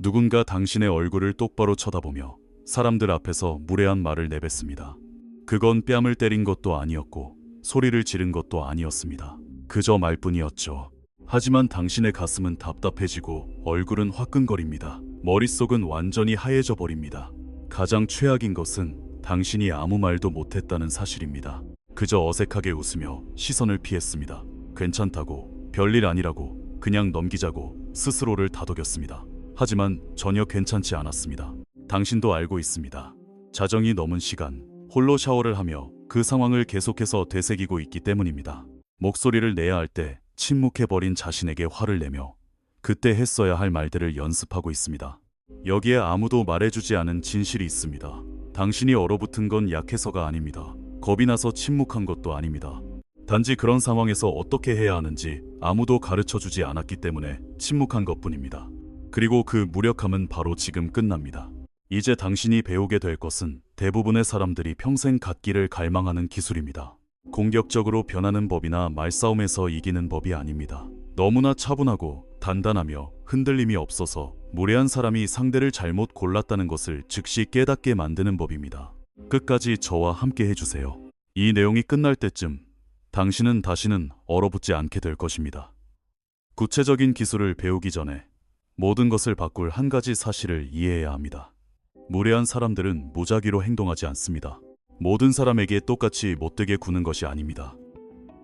누군가 당신의 얼굴을 똑바로 쳐다보며 사람들 앞에서 무례한 말을 내뱉습니다. 그건 뺨을 때린 것도 아니었고 소리를 지른 것도 아니었습니다. 그저 말뿐이었죠. 하지만 당신의 가슴은 답답해지고 얼굴은 화끈거립니다. 머릿속은 완전히 하얘져 버립니다. 가장 최악인 것은 당신이 아무 말도 못했다는 사실입니다. 그저 어색하게 웃으며 시선을 피했습니다. 괜찮다고, 별일 아니라고, 그냥 넘기자고 스스로를 다독였습니다. 하지만 전혀 괜찮지 않았습니다. 당신도 알고 있습니다. 자정이 넘은 시간, 홀로 샤워를 하며 그 상황을 계속해서 되새기고 있기 때문입니다. 목소리를 내야 할 때 침묵해버린 자신에게 화를 내며 그때 했어야 할 말들을 연습하고 있습니다. 여기에 아무도 말해주지 않은 진실이 있습니다. 당신이 얼어붙은 건 약해서가 아닙니다. 겁이 나서 침묵한 것도 아닙니다. 단지 그런 상황에서 어떻게 해야 하는지 아무도 가르쳐주지 않았기 때문에 침묵한 것뿐입니다. 그리고 그 무력함은 바로 지금 끝납니다. 이제 당신이 배우게 될 것은 대부분의 사람들이 평생 갖기를 갈망하는 기술입니다. 공격적으로 변하는 법이나 말싸움에서 이기는 법이 아닙니다. 너무나 차분하고 단단하며 흔들림이 없어서 무례한 사람이 상대를 잘못 골랐다는 것을 즉시 깨닫게 만드는 법입니다. 끝까지 저와 함께 해주세요. 이 내용이 끝날 때쯤 당신은 다시는 얼어붙지 않게 될 것입니다. 구체적인 기술을 배우기 전에 모든 것을 바꿀 한 가지 사실을 이해해야 합니다. 무례한 사람들은 무작위로 행동하지 않습니다. 모든 사람에게 똑같이 못되게 구는 것이 아닙니다.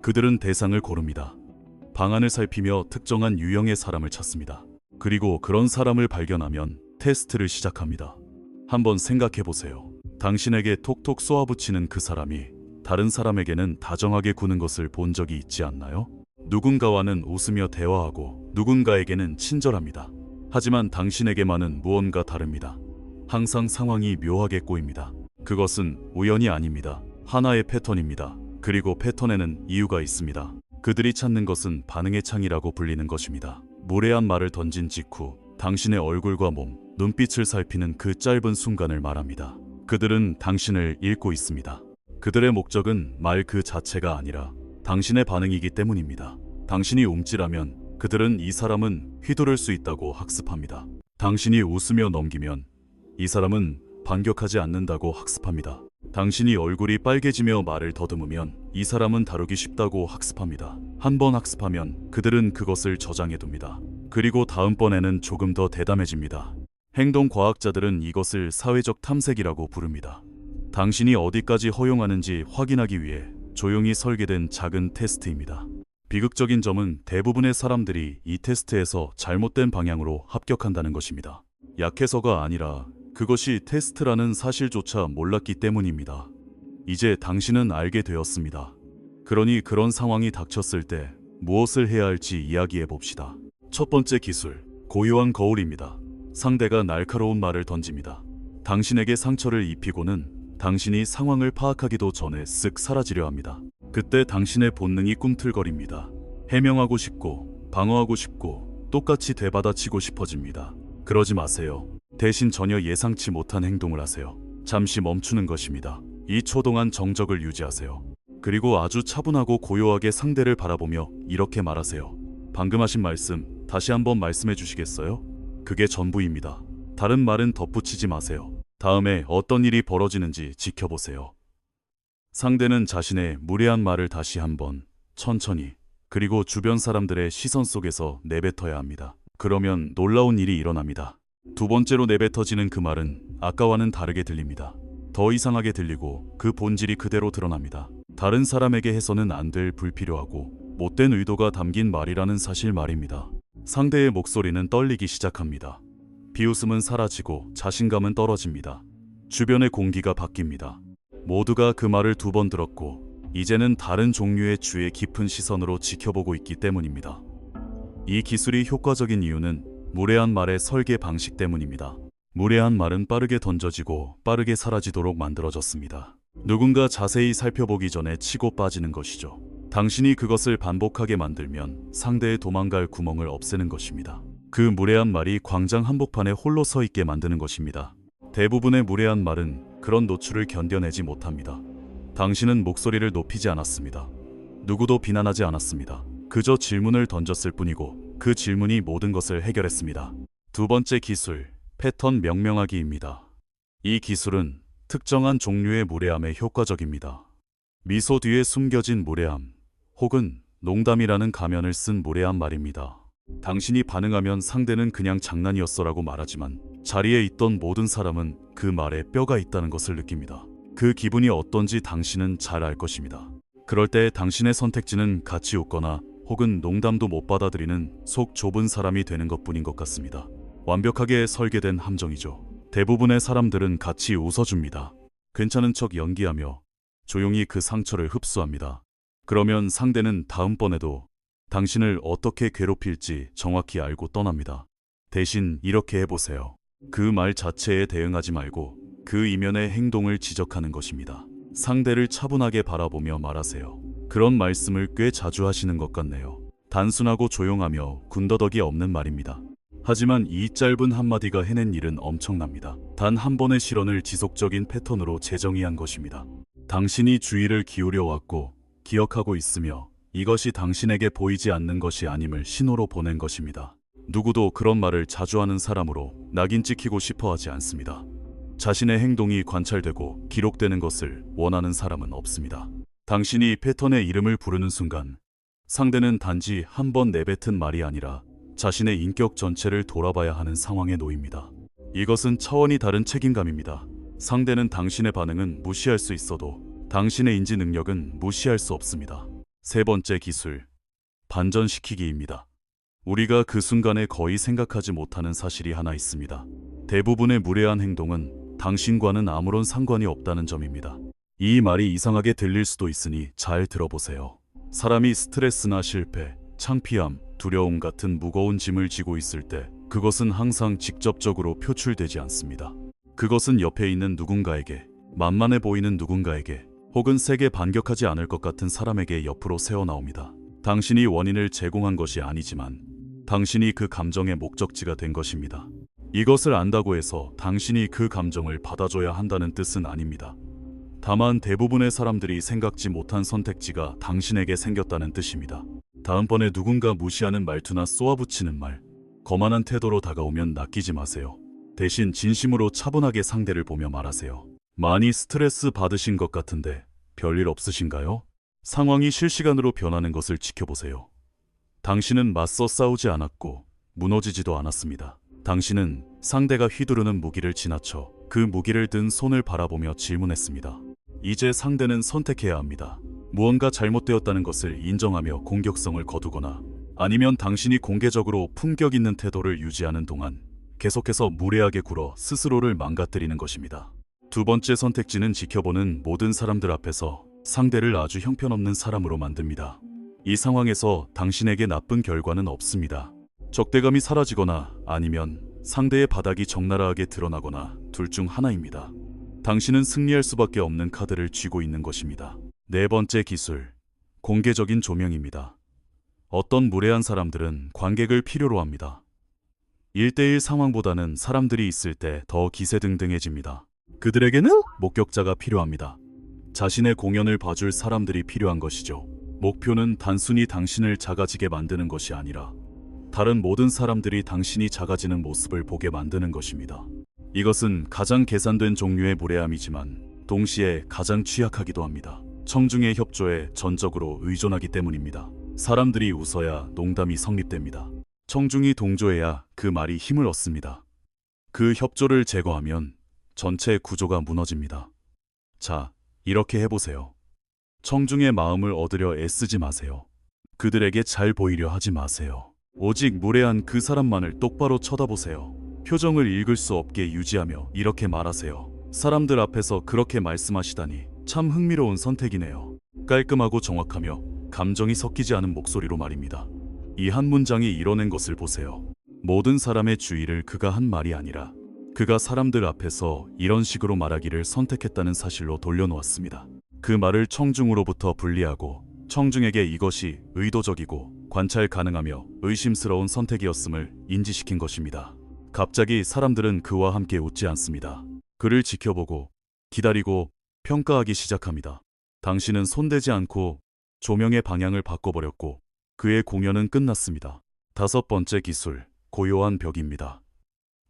그들은 대상을 고릅니다. 방안을 살피며 특정한 유형의 사람을 찾습니다. 그리고 그런 사람을 발견하면 테스트를 시작합니다. 한번 생각해 보세요. 당신에게 톡톡 쏘아붙이는 그 사람이 다른 사람에게는 다정하게 구는 것을 본 적이 있지 않나요? 누군가와는 웃으며 대화하고 누군가에게는 친절합니다. 하지만 당신에게만은 무언가 다릅니다. 항상 상황이 묘하게 꼬입니다. 그것은 우연이 아닙니다. 하나의 패턴입니다. 그리고 패턴에는 이유가 있습니다. 그들이 찾는 것은 반응의 창이라고 불리는 것입니다. 무례한 말을 던진 직후 당신의 얼굴과 몸, 눈빛을 살피는 그 짧은 순간을 말합니다. 그들은 당신을 읽고 있습니다. 그들의 목적은 말 그 자체가 아니라 당신의 반응이기 때문입니다. 당신이 움찔하면 그들은 이 사람은 휘두를 수 있다고 학습합니다. 당신이 웃으며 넘기면 이 사람은 반격하지 않는다고 학습합니다. 당신이 얼굴이 빨개지며 말을 더듬으면 이 사람은 다루기 쉽다고 학습합니다. 한 번 학습하면 그들은 그것을 저장해둡니다. 그리고 다음번에는 조금 더 대담해집니다. 행동과학자들은 이것을 사회적 탐색이라고 부릅니다. 당신이 어디까지 허용하는지 확인하기 위해 조용히 설계된 작은 테스트입니다. 비극적인 점은 대부분의 사람들이 이 테스트에서 잘못된 방향으로 합격한다는 것입니다. 약해서가 아니라 그것이 테스트라는 사실조차 몰랐기 때문입니다. 이제 당신은 알게 되었습니다. 그러니 그런 상황이 닥쳤을 때 무엇을 해야 할지 이야기해 봅시다. 첫 번째 기술, 고요한 거울입니다. 상대가 날카로운 말을 던집니다. 당신에게 상처를 입히고는 당신이 상황을 파악하기도 전에 쓱 사라지려 합니다. 그때 당신의 본능이 꿈틀거립니다. 해명하고 싶고 방어하고 싶고 똑같이 되받아치고 싶어집니다. 그러지 마세요. 대신 전혀 예상치 못한 행동을 하세요. 잠시 멈추는 것입니다. 2초 동안 정적을 유지하세요. 그리고 아주 차분하고 고요하게 상대를 바라보며 이렇게 말하세요. 방금 하신 말씀 다시 한번 말씀해 주시겠어요? 그게 전부입니다. 다른 말은 덧붙이지 마세요. 다음에 어떤 일이 벌어지는지 지켜보세요. 상대는 자신의 무례한 말을 다시 한번 천천히 그리고 주변 사람들의 시선 속에서 내뱉어야 합니다. 그러면 놀라운 일이 일어납니다. 두 번째로 내뱉어지는 그 말은 아까와는 다르게 들립니다. 더 이상하게 들리고 그 본질이 그대로 드러납니다. 다른 사람에게 해서는 안 될 불필요하고 못된 의도가 담긴 말이라는 사실 말입니다. 상대의 목소리는 떨리기 시작합니다. 비웃음은 사라지고 자신감은 떨어집니다. 주변의 공기가 바뀝니다. 모두가 그 말을 두 번 들었고 이제는 다른 종류의 주의 깊은 시선으로 지켜보고 있기 때문입니다. 이 기술이 효과적인 이유는 무례한 말의 설계 방식 때문입니다. 무례한 말은 빠르게 던져지고 빠르게 사라지도록 만들어졌습니다. 누군가 자세히 살펴보기 전에 치고 빠지는 것이죠. 당신이 그것을 반복하게 만들면 상대의 도망갈 구멍을 없애는 것입니다. 그 무례한 말이 광장 한복판에 홀로 서 있게 만드는 것입니다. 대부분의 무례한 말은 그런 노출을 견뎌내지 못합니다. 당신은 목소리를 높이지 않았습니다. 누구도 비난하지 않았습니다. 그저 질문을 던졌을 뿐이고 그 질문이 모든 것을 해결했습니다. 두 번째 기술, 패턴 명명하기입니다. 이 기술은 특정한 종류의 무례함에 효과적입니다. 미소 뒤에 숨겨진 무례함, 혹은 농담이라는 가면을 쓴 무례한 말입니다. 당신이 반응하면 상대는 그냥 장난이었어라고 말하지만 자리에 있던 모든 사람은 그 말에 뼈가 있다는 것을 느낍니다. 그 기분이 어떤지 당신은 잘 알 것입니다. 그럴 때 당신의 선택지는 같이 웃거나 혹은 농담도 못 받아들이는 속 좁은 사람이 되는 것뿐인 것 같습니다. 완벽하게 설계된 함정이죠. 대부분의 사람들은 같이 웃어줍니다. 괜찮은 척 연기하며 조용히 그 상처를 흡수합니다. 그러면 상대는 다음번에도 당신을 어떻게 괴롭힐지 정확히 알고 떠납니다. 대신 이렇게 해보세요. 그 말 자체에 대응하지 말고 그 이면의 행동을 지적하는 것입니다. 상대를 차분하게 바라보며 말하세요. 그런 말씀을 꽤 자주 하시는 것 같네요. 단순하고 조용하며 군더더기 없는 말입니다. 하지만 이 짧은 한마디가 해낸 일은 엄청납니다. 단 한 번의 실언을 지속적인 패턴으로 재정의한 것입니다. 당신이 주의를 기울여 왔고 기억하고 있으며 이것이 당신에게 보이지 않는 것이 아님을 신호로 보낸 것입니다. 누구도 그런 말을 자주 하는 사람으로 낙인 찍히고 싶어 하지 않습니다. 자신의 행동이 관찰되고 기록되는 것을 원하는 사람은 없습니다. 당신이 패턴의 이름을 부르는 순간 상대는 단지 한 번 내뱉은 말이 아니라 자신의 인격 전체를 돌아봐야 하는 상황에 놓입니다. 이것은 차원이 다른 책임감입니다. 상대는 당신의 반응은 무시할 수 있어도 당신의 인지 능력은 무시할 수 없습니다. 세 번째 기술, 반전시키기입니다. 우리가 그 순간에 거의 생각하지 못하는 사실이 하나 있습니다. 대부분의 무례한 행동은 당신과는 아무런 상관이 없다는 점입니다. 이 말이 이상하게 들릴 수도 있으니 잘 들어보세요. 사람이 스트레스나 실패, 창피함, 두려움 같은 무거운 짐을 지고 있을 때 그것은 항상 직접적으로 표출되지 않습니다. 그것은 옆에 있는 누군가에게, 만만해 보이는 누군가에게, 혹은 세게 반격하지 않을 것 같은 사람에게 옆으로 새어나옵니다. 당신이 원인을 제공한 것이 아니지만 당신이 그 감정의 목적지가 된 것입니다. 이것을 안다고 해서 당신이 그 감정을 받아줘야 한다는 뜻은 아닙니다. 다만 대부분의 사람들이 생각지 못한 선택지가 당신에게 생겼다는 뜻입니다. 다음번에 누군가 무시하는 말투나 쏘아붙이는 말, 거만한 태도로 다가오면 낚이지 마세요. 대신 진심으로 차분하게 상대를 보며 말하세요. 많이 스트레스 받으신 것 같은데 별일 없으신가요? 상황이 실시간으로 변하는 것을 지켜보세요. 당신은 맞서 싸우지 않았고 무너지지도 않았습니다. 당신은 상대가 휘두르는 무기를 지나쳐 그 무기를 든 손을 바라보며 질문했습니다. 이제 상대는 선택해야 합니다. 무언가 잘못되었다는 것을 인정하며 공격성을 거두거나 아니면 당신이 공개적으로 품격 있는 태도를 유지하는 동안 계속해서 무례하게 굴어 스스로를 망가뜨리는 것입니다. 두 번째 선택지는 지켜보는 모든 사람들 앞에서 상대를 아주 형편없는 사람으로 만듭니다. 이 상황에서 당신에게 나쁜 결과는 없습니다. 적대감이 사라지거나 아니면 상대의 바닥이 적나라하게 드러나거나 둘 중 하나입니다. 당신은 승리할 수밖에 없는 카드를 쥐고 있는 것입니다. 네 번째 기술, 공개적인 조명입니다. 어떤 무례한 사람들은 관객을 필요로 합니다. 1대1 상황보다는 사람들이 있을 때 더 기세등등해집니다. 그들에게는 목격자가 필요합니다. 자신의 공연을 봐줄 사람들이 필요한 것이죠. 목표는 단순히 당신을 작아지게 만드는 것이 아니라 다른 모든 사람들이 당신이 작아지는 모습을 보게 만드는 것입니다. 이것은 가장 계산된 종류의 무례함이지만 동시에 가장 취약하기도 합니다. 청중의 협조에 전적으로 의존하기 때문입니다. 사람들이 웃어야 농담이 성립됩니다. 청중이 동조해야 그 말이 힘을 얻습니다. 그 협조를 제거하면 전체 구조가 무너집니다. 자, 이렇게 해보세요. 청중의 마음을 얻으려 애쓰지 마세요. 그들에게 잘 보이려 하지 마세요. 오직 무례한 그 사람만을 똑바로 쳐다보세요. 표정을 읽을 수 없게 유지하며 이렇게 말하세요. 사람들 앞에서 그렇게 말씀하시다니 참 흥미로운 선택이네요. 깔끔하고 정확하며 감정이 섞이지 않은 목소리로 말입니다. 이 한 문장이 이뤄낸 것을 보세요. 모든 사람의 주의를 그가 한 말이 아니라 그가 사람들 앞에서 이런 식으로 말하기를 선택했다는 사실로 돌려놓았습니다. 그 말을 청중으로부터 분리하고 청중에게 이것이 의도적이고 관찰 가능하며 의심스러운 선택이었음을 인지시킨 것입니다. 갑자기 사람들은 그와 함께 웃지 않습니다. 그를 지켜보고 기다리고 평가하기 시작합니다. 당신은 손대지 않고 조명의 방향을 바꿔버렸고 그의 공연은 끝났습니다. 다섯 번째 기술, 고요한 벽입니다.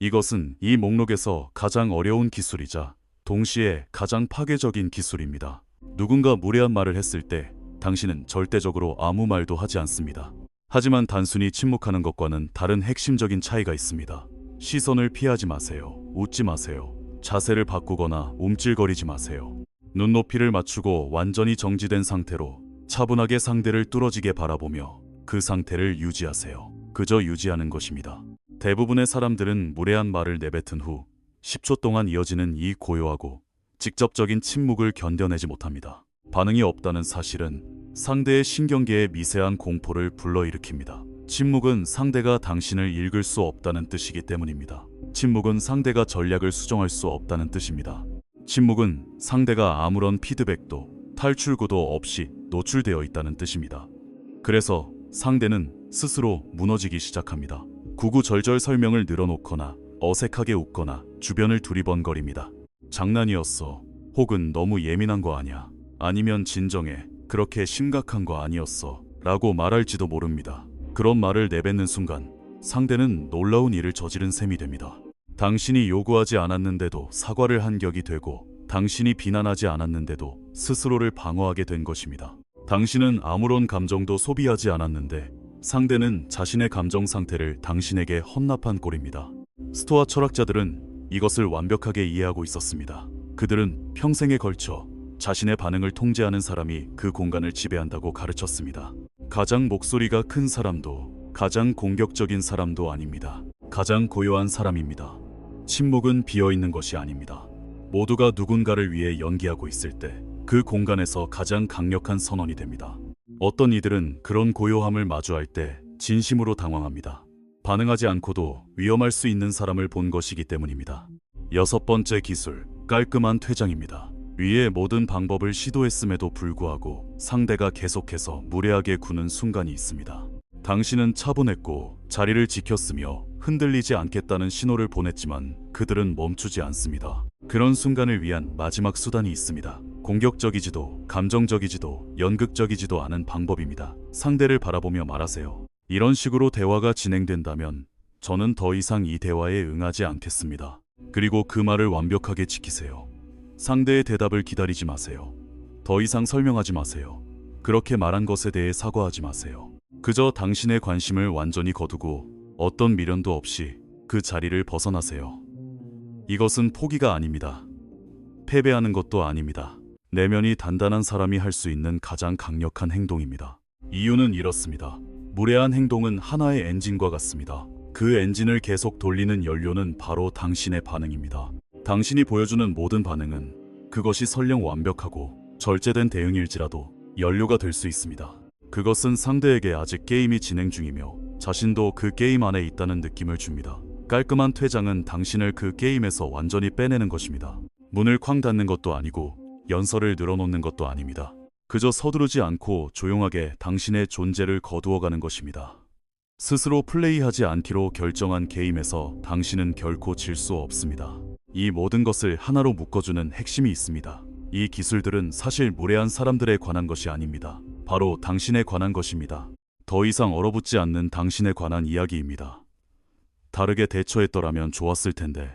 이것은 이 목록에서 가장 어려운 기술이자 동시에 가장 파괴적인 기술입니다. 누군가 무례한 말을 했을 때 당신은 절대적으로 아무 말도 하지 않습니다. 하지만 단순히 침묵하는 것과는 다른 핵심적인 차이가 있습니다. 시선을 피하지 마세요. 웃지 마세요. 자세를 바꾸거나 움찔거리지 마세요. 눈높이를 맞추고 완전히 정지된 상태로 차분하게 상대를 뚫어지게 바라보며 그 상태를 유지하세요. 그저 유지하는 것입니다. 대부분의 사람들은 무례한 말을 내뱉은 후 10초 동안 이어지는 이 고요하고 직접적인 침묵을 견뎌내지 못합니다. 반응이 없다는 사실은 상대의 신경계에 미세한 공포를 불러일으킵니다. 침묵은 상대가 당신을 읽을 수 없다는 뜻이기 때문입니다. 침묵은 상대가 전략을 수정할 수 없다는 뜻입니다. 침묵은 상대가 아무런 피드백도 탈출구도 없이 노출되어 있다는 뜻입니다. 그래서 상대는 스스로 무너지기 시작합니다. 구구절절 설명을 늘어놓거나 어색하게 웃거나 주변을 두리번거립니다. 장난이었어. 혹은 너무 예민한 거 아니야. 아니면 진정해. 그렇게 심각한 거 아니었어. 라고 말할지도 모릅니다. 그런 말을 내뱉는 순간 상대는 놀라운 일을 저지른 셈이 됩니다. 당신이 요구하지 않았는데도 사과를 한 격이 되고 당신이 비난하지 않았는데도 스스로를 방어하게 된 것입니다. 당신은 아무런 감정도 소비하지 않았는데 상대는 자신의 감정 상태를 당신에게 헌납한 꼴입니다. 스토아 철학자들은 이것을 완벽하게 이해하고 있었습니다. 그들은 평생에 걸쳐 자신의 반응을 통제하는 사람이 그 공간을 지배한다고 가르쳤습니다. 가장 목소리가 큰 사람도 가장 공격적인 사람도 아닙니다. 가장 고요한 사람입니다. 침묵은 비어있는 것이 아닙니다. 모두가 누군가를 위해 연기하고 있을 때 그 공간에서 가장 강력한 선언이 됩니다. 어떤 이들은 그런 고요함을 마주할 때 진심으로 당황합니다. 반응하지 않고도 위험할 수 있는 사람을 본 것이기 때문입니다. 6번째 기술, 깔끔한 퇴장입니다. 위의 모든 방법을 시도했음에도 불구하고 상대가 계속해서 무례하게 구는 순간이 있습니다. 당신은 차분했고 자리를 지켰으며 흔들리지 않겠다는 신호를 보냈지만 그들은 멈추지 않습니다. 그런 순간을 위한 마지막 수단이 있습니다. 공격적이지도 감정적이지도 연극적이지도 않은 방법입니다. 상대를 바라보며 말하세요. 이런 식으로 대화가 진행된다면 저는 더 이상 이 대화에 응하지 않겠습니다. 그리고 그 말을 완벽하게 지키세요. 상대의 대답을 기다리지 마세요. 더 이상 설명하지 마세요. 그렇게 말한 것에 대해 사과하지 마세요. 그저 당신의 관심을 완전히 거두고 어떤 미련도 없이 그 자리를 벗어나세요. 이것은 포기가 아닙니다. 패배하는 것도 아닙니다. 내면이 단단한 사람이 할 수 있는 가장 강력한 행동입니다. 이유는 이렇습니다. 무례한 행동은 하나의 엔진과 같습니다. 그 엔진을 계속 돌리는 연료는 바로 당신의 반응입니다. 당신이 보여주는 모든 반응은 그것이 설령 완벽하고 절제된 대응일지라도 연료가 될 수 있습니다. 그것은 상대에게 아직 게임이 진행 중이며 자신도 그 게임 안에 있다는 느낌을 줍니다. 깔끔한 퇴장은 당신을 그 게임에서 완전히 빼내는 것입니다. 문을 쾅 닫는 것도 아니고 연설을 늘어놓는 것도 아닙니다. 그저 서두르지 않고 조용하게 당신의 존재를 거두어가는 것입니다. 스스로 플레이하지 않기로 결정한 게임에서 당신은 결코 질 수 없습니다. 이 모든 것을 하나로 묶어주는 핵심이 있습니다. 이 기술들은 사실 무례한 사람들에 관한 것이 아닙니다. 바로 당신에 관한 것입니다. 더 이상 얼어붙지 않는 당신에 관한 이야기입니다. 다르게 대처했더라면 좋았을 텐데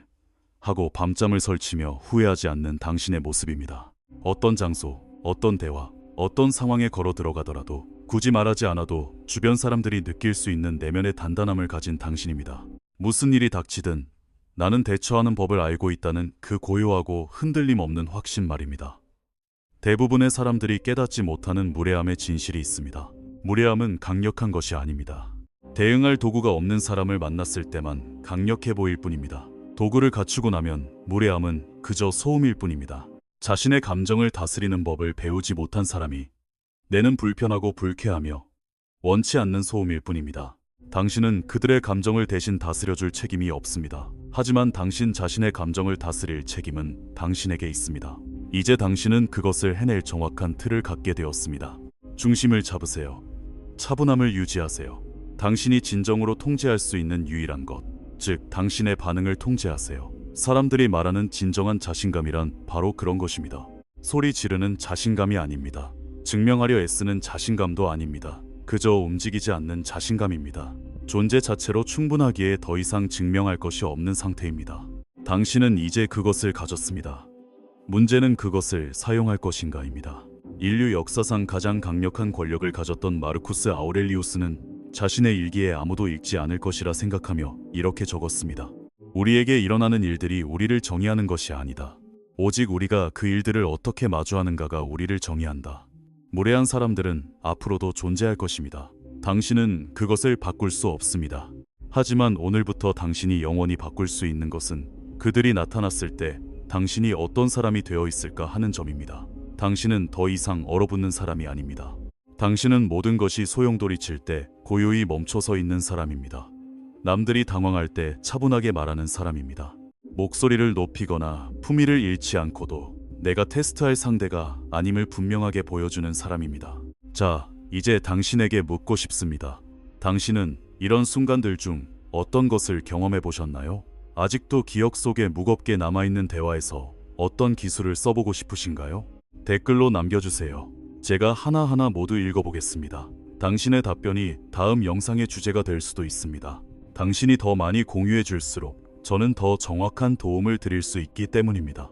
하고 밤잠을 설치며 후회하지 않는 당신의 모습입니다. 어떤 장소, 어떤 대화, 어떤 상황에 걸어 들어가더라도 굳이 말하지 않아도 주변 사람들이 느낄 수 있는 내면의 단단함을 가진 당신입니다. 무슨 일이 닥치든 나는 대처하는 법을 알고 있다는 그 고요하고 흔들림 없는 확신 말입니다. 대부분의 사람들이 깨닫지 못하는 무례함의 진실이 있습니다. 무례함은 강력한 것이 아닙니다. 대응할 도구가 없는 사람을 만났을 때만 강력해 보일 뿐입니다. 도구를 갖추고 나면 무례함은 그저 소음일 뿐입니다. 자신의 감정을 다스리는 법을 배우지 못한 사람이 내는 불편하고 불쾌하며 원치 않는 소음일 뿐입니다. 당신은 그들의 감정을 대신 다스려줄 책임이 없습니다. 하지만 당신 자신의 감정을 다스릴 책임은 당신에게 있습니다. 이제 당신은 그것을 해낼 정확한 틀을 갖게 되었습니다. 중심을 잡으세요. 차분함을 유지하세요. 당신이 진정으로 통제할 수 있는 유일한 것, 즉 당신의 반응을 통제하세요. 사람들이 말하는 진정한 자신감이란 바로 그런 것입니다. 소리 지르는 자신감이 아닙니다. 증명하려 애쓰는 자신감도 아닙니다. 그저 움직이지 않는 자신감입니다. 존재 자체로 충분하기에 더 이상 증명할 것이 없는 상태입니다. 당신은 이제 그것을 가졌습니다. 문제는 그것을 사용할 것인가입니다. 인류 역사상 가장 강력한 권력을 가졌던 마르쿠스 아우렐리우스는 자신의 일기에 아무도 읽지 않을 것이라 생각하며 이렇게 적었습니다. 우리에게 일어나는 일들이 우리를 정의하는 것이 아니다. 오직 우리가 그 일들을 어떻게 마주하는가가 우리를 정의한다. 무례한 사람들은 앞으로도 존재할 것입니다. 당신은 그것을 바꿀 수 없습니다. 하지만 오늘부터 당신이 영원히 바꿀 수 있는 것은 그들이 나타났을 때 당신이 어떤 사람이 되어 있을까 하는 점입니다. 당신은 더 이상 얼어붙는 사람이 아닙니다. 당신은 모든 것이 소용돌이칠 때 고요히 멈춰서 있는 사람입니다. 남들이 당황할 때 차분하게 말하는 사람입니다. 목소리를 높이거나 품위를 잃지 않고도 내가 테스트할 상대가 아님을 분명하게 보여주는 사람입니다. 자, 이제 당신에게 묻고 싶습니다. 당신은 이런 순간들 중 어떤 것을 경험해 보셨나요? 아직도 기억 속에 무겁게 남아있는 대화에서 어떤 기술을 써보고 싶으신가요? 댓글로 남겨주세요. 제가 하나하나 모두 읽어보겠습니다. 당신의 답변이 다음 영상의 주제가 될 수도 있습니다. 당신이 더 많이 공유해 줄수록 저는 더 정확한 도움을 드릴 수 있기 때문입니다.